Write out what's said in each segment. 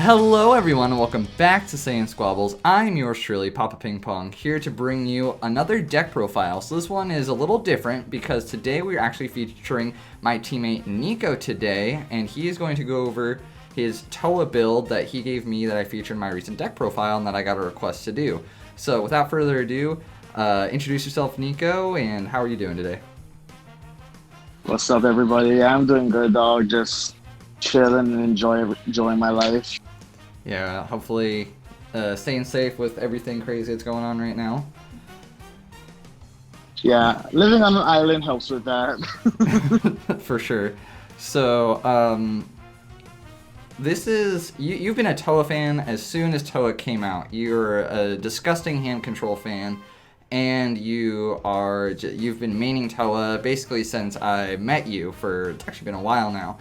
Hello everyone and welcome back to SaiyanSquabbles. I'm yours truly, Papa Ping Pong, here to bring you another deck profile. So this one is a little different because today we're actually featuring my teammate Nico today, and he is going to go over his Towa build that he gave me that I featured in my recent deck profile and that I got a request to do. So without further ado, introduce yourself, Nico, and how are you doing today? What's up, everybody? I'm doing good, dog. Just chilling and enjoying my life. Yeah, hopefully staying safe with everything crazy that's going on right now. Yeah, living on an island helps with that. For sure. So, this is you've been a Towa fan as soon as Towa came out. You're a disgusting hand control fan, and you've been maining Towa basically since I met you. It's actually been a while now.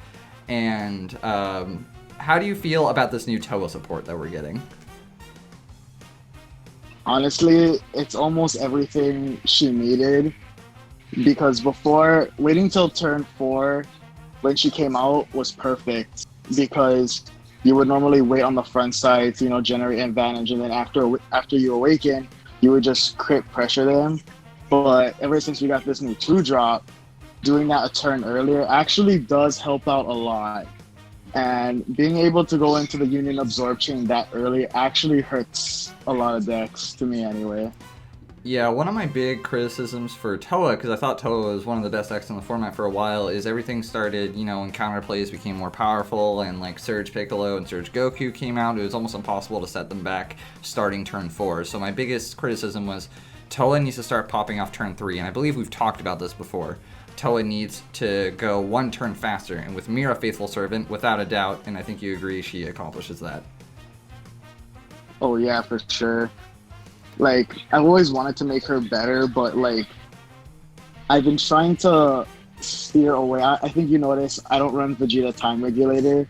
And how do you feel about this new Towa support that we're getting? Honestly, it's almost everything she needed, because before, waiting till turn 4 when she came out was perfect, because you would normally wait on the front side to, generate advantage, and then after you awaken, you would just crit pressure them. But ever since we got this new 2-drop, doing that a turn earlier actually does help out a lot. And being able to go into the Union Absorb chain that early actually hurts a lot of decks, to me anyway. Yeah, one of my big criticisms for Towa, because I thought Towa was one of the best decks in the format for a while, is everything started, when counterplays became more powerful and like Surge Piccolo and Surge Goku came out, it was almost impossible to set them back starting turn 4. So my biggest criticism was Towa needs to start popping off turn 3, and I believe we've talked about this before. Towa needs to go one turn faster, and with Mira Faithful Servant, without a doubt, and I think you agree, she accomplishes that. Oh yeah, for sure. Like, I've always wanted to make her better, but like, I've been trying to steer away. I think you notice I don't run Vegeta Time Regulator,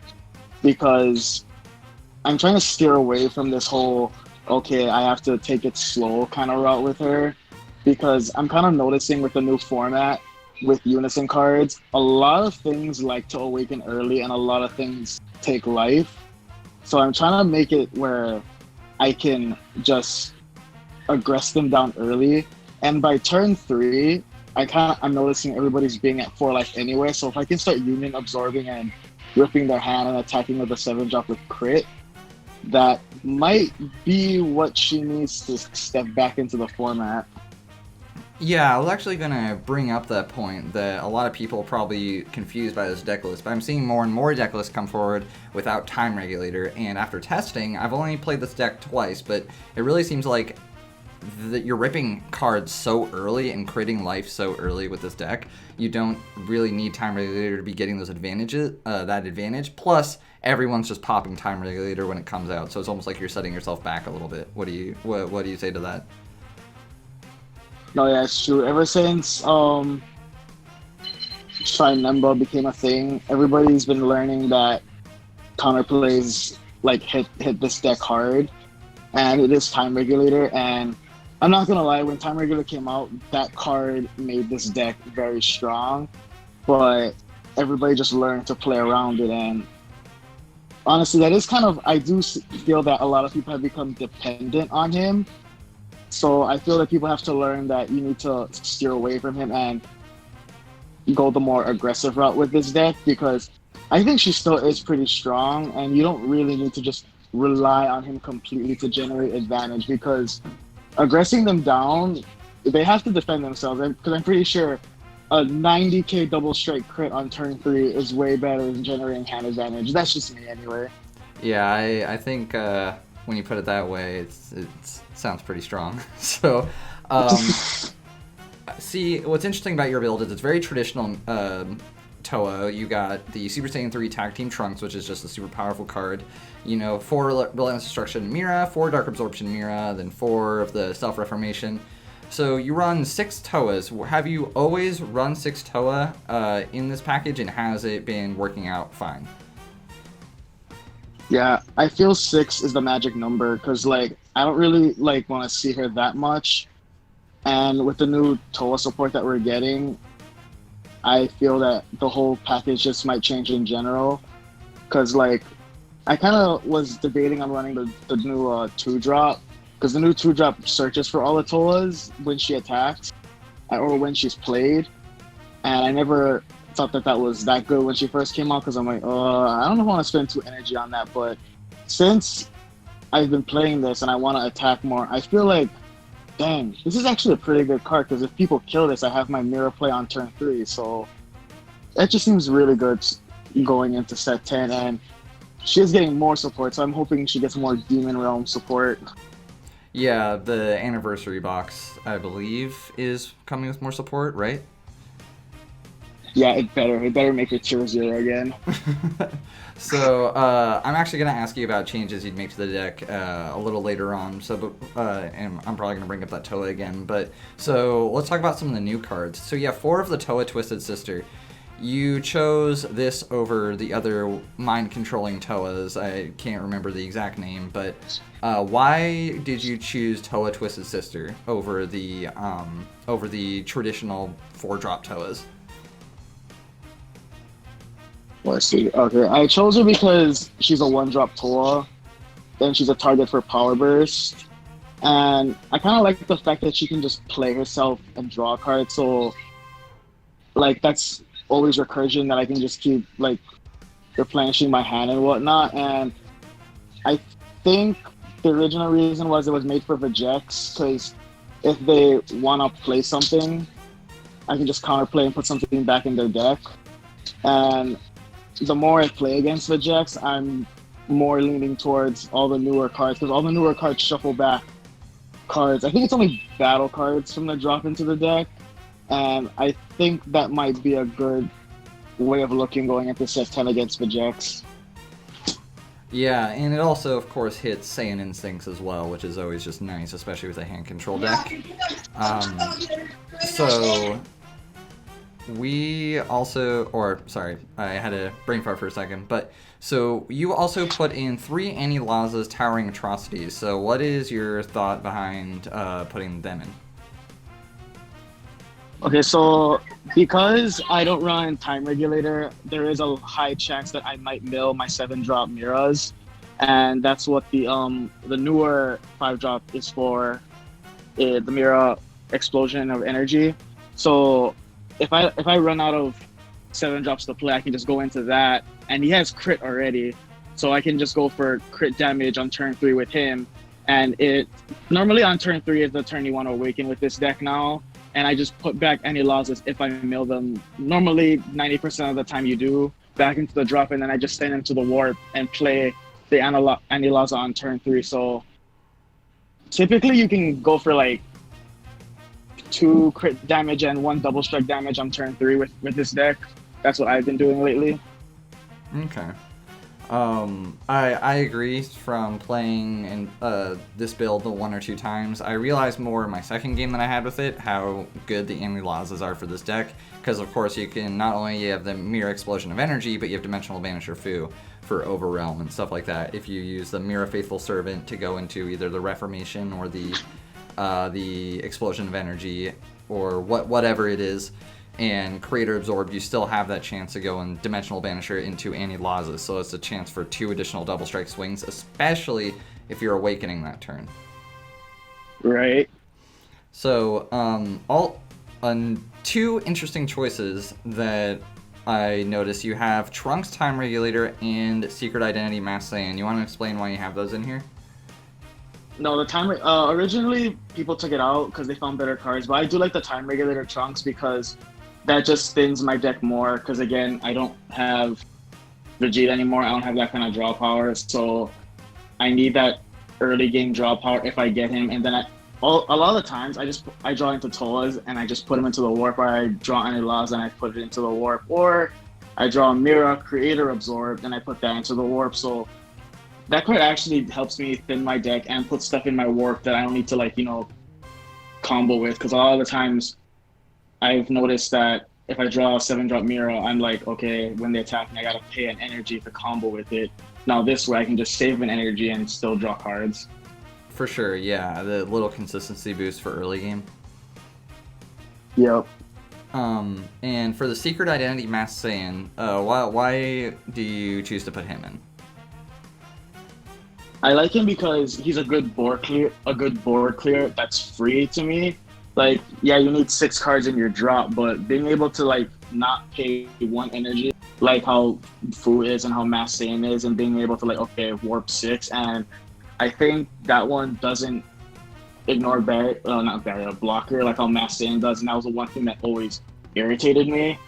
because I'm trying to steer away from this whole, okay, I have to take it slow kind of route with her, because I'm kind of noticing with the new format, with Unison cards, a lot of things like to awaken early and a lot of things take life. So I'm trying to make it where I can just aggress them down early. And by turn 3, I'm noticing everybody's being at 4 life anyway. So if I can start Union absorbing and ripping their hand and attacking with a 7-drop with crit, that might be what she needs to step back into the format. Yeah, I was actually going to bring up that point that a lot of people are probably confused by this deck list, but I'm seeing more and more deck lists come forward without Time Regulator, and after testing, I've only played this deck twice, but it really seems like that you're ripping cards so early and critting life so early with this deck. You don't really need Time Regulator to be getting those advantages, that advantage, plus everyone's just popping Time Regulator when it comes out, so it's almost like you're setting yourself back a little bit. What do you say to that? No, yeah, it's true. Ever since Trinemba became a thing, everybody's been learning that counterplays like hit this deck hard, and it is Time Regulator. And I'm not gonna lie, when Time Regulator came out, that card made this deck very strong, but everybody just learned to play around it. And honestly, that is I do feel that a lot of people have become dependent on him. So I feel that people have to learn that you need to steer away from him and go the more aggressive route with this deck, because I think she still is pretty strong, and you don't really need to just rely on him completely to generate advantage, because aggressing them down, they have to defend themselves, because I'm pretty sure a 90k double strike crit on turn 3 is way better than generating hand advantage. That's just me anyway. Yeah, I think when you put it that way, it sounds pretty strong. So, see, what's interesting about your build is it's very traditional Towa. You got the Super Saiyan 3 Tag Team Trunks, which is just a super powerful card. 4 Reliance Destruction Mira, 4 Dark Absorption Mira, then 4 of the Self-Reformation. So you run 6 Towas. Have you always run 6 Towa in this package, and has it been working out fine? Yeah, I feel 6 is the magic number, because like I don't really want to see her that much, and with the new Towa support that we're getting, I feel that the whole package just might change in general, because like I kind of was debating on running the new 2-drop, because the new 2-drop searches for all the Toas when she attacks or when she's played, and I never thought that was that good when she first came out, because I'm like, I don't know if I want to spend 2 energy on that. But since I've been playing this and I want to attack more, I feel like, dang, this is actually a pretty good card, because if people kill this, I have my mirror play on turn 3, so it just seems really good going into set 10, and she is getting more support, so I'm hoping she gets more Demon Realm support. Yeah, the anniversary box, I believe, is coming with more support, right? Yeah, it better make it tier 0 again. So I'm actually going to ask you about changes you'd make to the deck a little later on. So, and I'm probably going to bring up that Towa again. But so let's talk about some of the new cards. So yeah, 4 of the Towa Twisted Sister. You chose this over the other mind-controlling Towas. I can't remember the exact name, but why did you choose Towa Twisted Sister over the traditional 4-drop Towas? Let's see. Okay, I chose her because she's a 1-drop Toa, then she's a target for Power Burst, and I kind of like the fact that she can just play herself and draw a card. So, like, that's always recursion that I can just keep like replenishing my hand and whatnot. And I think the original reason was it was made for Vegeks, because if they want to play something, I can just counterplay and put something back in their deck. And the more I play against Vegeks, I'm more leaning towards all the newer cards, because all the newer cards shuffle back cards. I think it's only battle cards from the drop into the deck, and I think that might be a good way of looking going into set 10 against Vegeks. Yeah, and it also, of course, hits Saiyan Instincts as well, which is always just nice, especially with a hand control deck. So we also, I had a brain fart for a second, but so you also put in 3 Annie-Laza's Towering Atrocities. So what is your thought behind putting them in? Okay, so because I don't run Time Regulator, there is a high chance that I might mill my 7-drop Miras, and that's what the newer 5-drop is for, the Mira Explosion of Energy. So if I run out of 7-drops to play, I can just go into that, and he has crit already, so I can just go for crit damage on turn 3 with him. And it normally on turn 3 is the turn you want to awaken with this deck now, and I just put back any losses if I mill them. Normally 90% of the time you do back into the drop, and then I just send them to the warp and play the Annie-Laza on turn 3. So typically you can go for like 2 crit damage and 1 double strike damage on turn 3 with this deck. That's what I've been doing lately. Okay. I agree. From playing in this build the 1 or 2 times, I realized more in my second game that I had with it how good the Annie-Lazas are for this deck, because of course you can not only have the Mirror Explosion of Energy, but you have Dimensional Banisher Fu for Overwhelm and stuff like that. If you use the Mirror Faithful Servant to go into either the Reformation or the Explosion of Energy or whatever it is, and Creator Absorb, you still have that chance to go and Dimensional Banisher into Annie-Laza, so it's a chance for 2 additional double strike swings, especially if you're awakening that turn. Right. So, 2 interesting choices that I noticed. You have Trunks Time Regulator and Secret Identity Mass Saiyan. You want to explain why you have those in here? No, the time originally people took it out because they found better cards, but I do like the Time Regulator Trunks because that just spins my deck more, because again, I don't have Vegeta anymore. I don't have that kind of draw power, so I need that early game draw power if I get him. And then a lot of the times I draw into Towas and I just put him into the warp, or I draw Annie-Laza and I put it into the warp, or I draw Mira Creator Absorbed and I put that into the warp. So that card actually helps me thin my deck and put stuff in my warp that I don't need to combo with, because a lot of the times I've noticed that if I draw a 7-drop Mira, I'm like, okay, when they attack me, I gotta pay an energy to combo with it. Now this way, I can just save an energy and still draw cards. For sure, yeah. The little consistency boost for early game. Yep. And for the Secret Identity Mass Saiyan, why do you choose to put him in? I like him because he's a good board clear, that's free to me. Like, yeah, you need 6 cards in your drop, but being able to like not pay 1 energy, like how Fu is and how Mass Saiyan is, and being able to like, okay, warp 6, and I think that one doesn't ignore barrier, not barrier, blocker, like how Mass Saiyan does, and that was the one thing that always irritated me,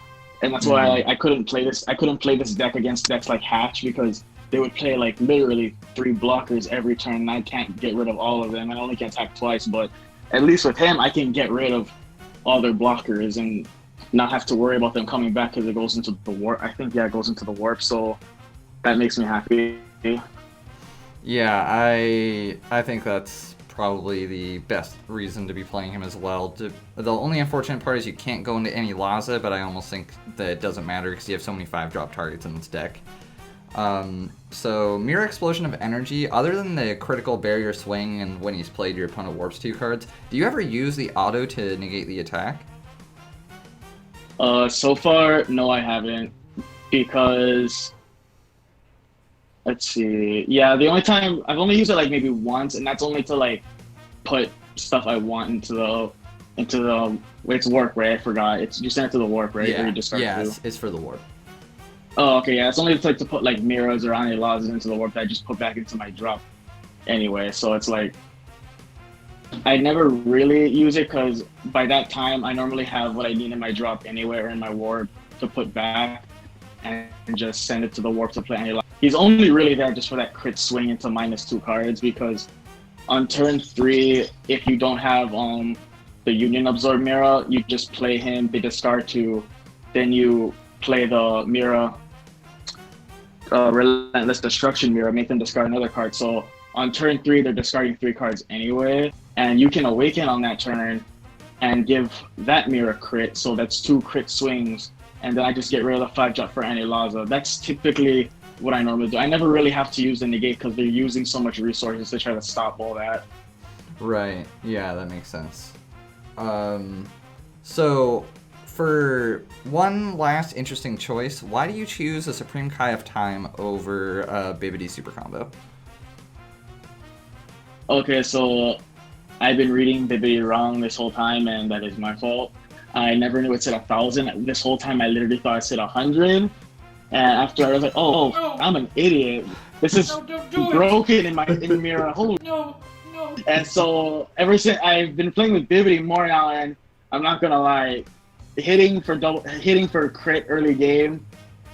and that's why I couldn't play this. I couldn't play this deck against decks like Hatch because they would play like literally 3 blockers every turn, and I can't get rid of all of them. I only can attack twice, but at least with him, I can get rid of all their blockers and not have to worry about them coming back because it goes into the warp. I think, yeah, it goes into the warp, so that makes me happy. Yeah, I think that's probably the best reason to be playing him as well. The only unfortunate part is you can't go into any Laza, but I almost think that it doesn't matter because you have so many 5-drop targets in this deck. So Mirror Explosion of Energy, other than the critical barrier swing and when he's played your opponent warps 2 cards, do you ever use the auto to negate the attack? So far, no, I haven't, because let's see. Yeah, the only time I've only used it like maybe once, and that's only to like put stuff I want into the it's warp, right? I forgot. It's you send it to the warp, right? Yeah, or you discard it's for the warp. Oh, okay, yeah. It's only like to put like mirrors or any laws into the warp that I just put back into my drop anyway. So it's like I never really use it because by that time I normally have what I need in my drop anyway or in my warp to put back and just send it to the warp to play any laws. He's only really there just for that crit swing into -2 cards, because on turn 3, if you don't have the Union Absorb Mirror, you just play him, they discard 2, then you play the Mirror Relentless Destruction Mirror, make them discard another card. So on turn 3, they're discarding 3 cards anyway, and you can awaken on that turn and give that Mirror crit, so that's 2 crit swings, and then I just get rid of the 5-drop for any Laza. That's typically what I normally do. I never really have to use the negate because they're using so much resources to try to stop all that. Right, yeah, that makes sense. So for one last interesting choice, why do you choose a Supreme Kai of Time over Bibbidi Super Combo? Okay, so I've been reading Bibbidi wrong this whole time, and that is my fault. I never knew it said 1,000. This whole time I literally thought it said 100. And after I was like, oh, no. I'm an idiot. This is broken in the mirror. Holy no. And so ever since I've been playing with Bibbidi more now, and I'm not gonna lie, hitting for crit early game,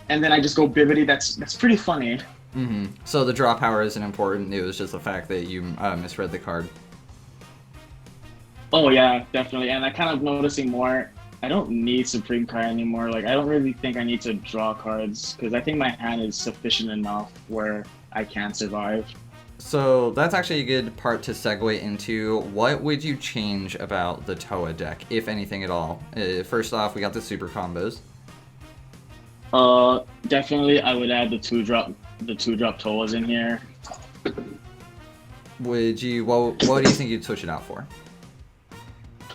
and then I just go Bibbidi. That's pretty funny. Mm-hmm. So the draw power isn't important. It was just the fact that you misread the card. Oh yeah, definitely. And I kind of noticing more. I don't need Supreme Kai anymore. Like, I don't really think I need to draw cards because I think my hand is sufficient enough where I can survive. So that's actually a good part to segue into. What would you change about the Towa deck, if anything at all? First off, we got the super combos. Definitely I would add the two drop Towas in here. Would you? What do you think you'd switch it out for?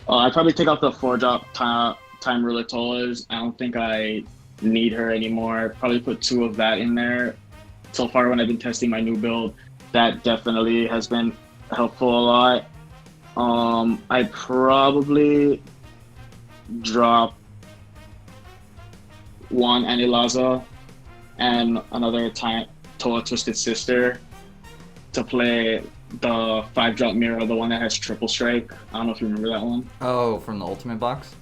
I'd probably take out the 4-drop time ruler Towas. I don't think I need her anymore. Probably put 2 of that in there. So far when I've been testing my new build, that definitely has been helpful a lot. I'd probably drop 1 Anilaza and another Towa Twisted Sister to play the 5-drop mirror, the one that has triple strike. I don't know if you remember that one. Oh, from the ultimate box?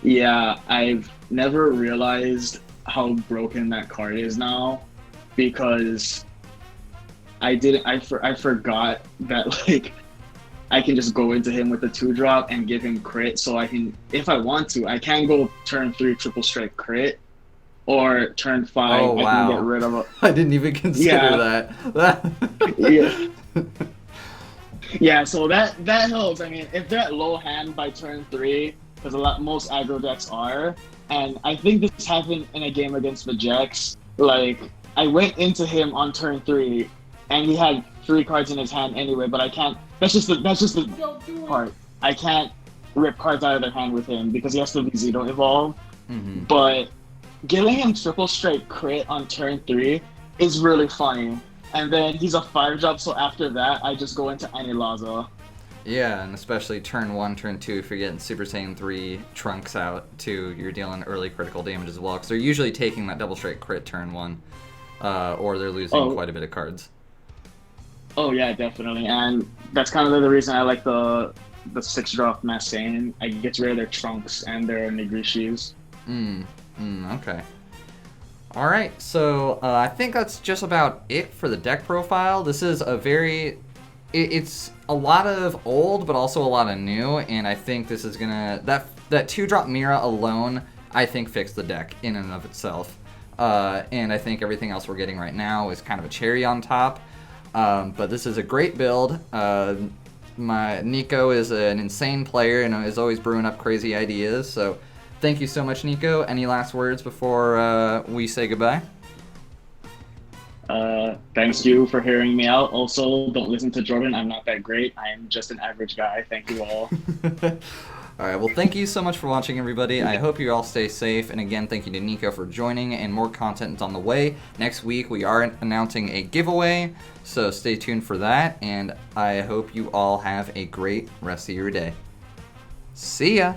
Yeah, I've never realized how broken that card is now, because I forgot that, like, I can just go into him with the 2-drop and give him crit, so I can, if I want to, I can go turn 3 triple strike crit, or turn 5, oh, wow. I can get rid of it. I didn't even consider that. Yeah. Yeah, so that helps. I mean, if they're at low hand by turn 3, because most aggro decks are, and I think this happened in a game against the Jax. Like, I went into him on turn 3, and he had 3 cards in his hand anyway, but I can't. That's just the part. I can't rip cards out of their hand with him because he has to be Zero Evolve. Mm-hmm. But giving him triple strike crit on turn 3 is really funny. And then he's a 5-drop, so after that, I just go into any Laza. Yeah, and especially turn 1, turn 2, if you're getting Super Saiyan 3 Trunks out, too, you're dealing early critical damage as well, because they're usually taking that double strike crit turn 1, or they're losing quite a bit of cards. Oh yeah, definitely, and that's kind of the reason I like the 6-drop Mass Saiyan. I get rid of their Trunks and their Nigrishis. Okay. Alright, so I think that's just about it for the deck profile. This is a very... It's a lot of old, but also a lot of new, and I think this is gonna... That 2-drop Mira alone, I think, fixed the deck in and of itself. And I think everything else we're getting right now is kind of a cherry on top. But this is a great build. My Nico is an insane player and is always brewing up crazy ideas, so thank you so much, Nico. Any last words before we say goodbye? Thanks you for hearing me out. Also, don't listen to Jordan. I'm not that great. I am just an average guy. Thank you all. Alright, well, thank you so much for watching, everybody. I hope you all stay safe. And again, thank you to Nico for joining, and more content is on the way. Next week, we are announcing a giveaway, so stay tuned for that. And I hope you all have a great rest of your day. See ya!